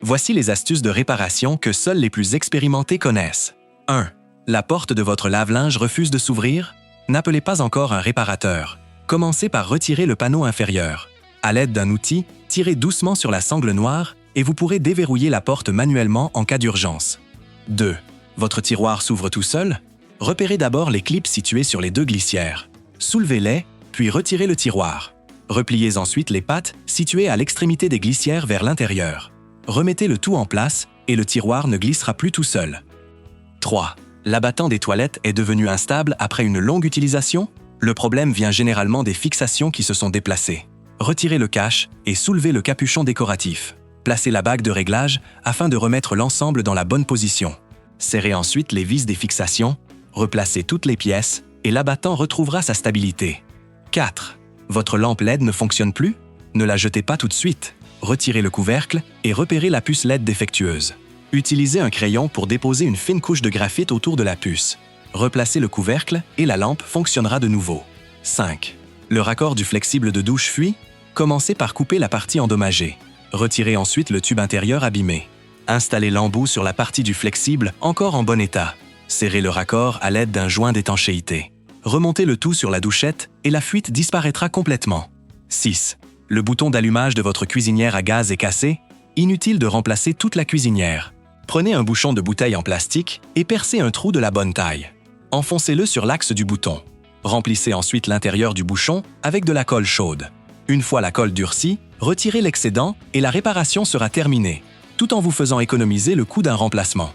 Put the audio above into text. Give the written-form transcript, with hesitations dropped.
Voici les astuces de réparation que seuls les plus expérimentés connaissent. 1. La porte de votre lave-linge refuse de s'ouvrir? N'appelez pas encore un réparateur. Commencez par retirer le panneau inférieur. À l'aide d'un outil, tirez doucement sur la sangle noire et vous pourrez déverrouiller la porte manuellement en cas d'urgence. 2. Votre tiroir s'ouvre tout seul? Repérez d'abord les clips situés sur les deux glissières. Soulevez-les, puis retirez le tiroir. Repliez ensuite les pattes situées à l'extrémité des glissières vers l'intérieur. Remettez le tout en place et le tiroir ne glissera plus tout seul. 3. L'abattant des toilettes est devenu instable après une longue utilisation? Le problème vient généralement des fixations qui se sont déplacées. Retirez le cache et soulevez le capuchon décoratif. Placez la bague de réglage afin de remettre l'ensemble dans la bonne position. Serrez ensuite les vis des fixations, replacez toutes les pièces et l'abattant retrouvera sa stabilité. 4. Votre lampe LED ne fonctionne plus? Ne la jetez pas tout de suite. Retirez le couvercle et repérez la puce LED défectueuse. Utilisez un crayon pour déposer une fine couche de graphite autour de la puce. Replacez le couvercle et la lampe fonctionnera de nouveau. 5. Le raccord du flexible de douche fuit? Commencez par couper la partie endommagée. Retirez ensuite le tube intérieur abîmé. Installez l'embout sur la partie du flexible encore en bon état. Serrez le raccord à l'aide d'un joint d'étanchéité. Remontez le tout sur la douchette et la fuite disparaîtra complètement. 6. Le bouton d'allumage de votre cuisinière à gaz est cassé? Inutile de remplacer toute la cuisinière. Prenez un bouchon de bouteille en plastique et percez un trou de la bonne taille. Enfoncez-le sur l'axe du bouton. Remplissez ensuite l'intérieur du bouchon avec de la colle chaude. Une fois la colle durcie, retirez l'excédent et la réparation sera terminée, tout en vous faisant économiser le coût d'un remplacement.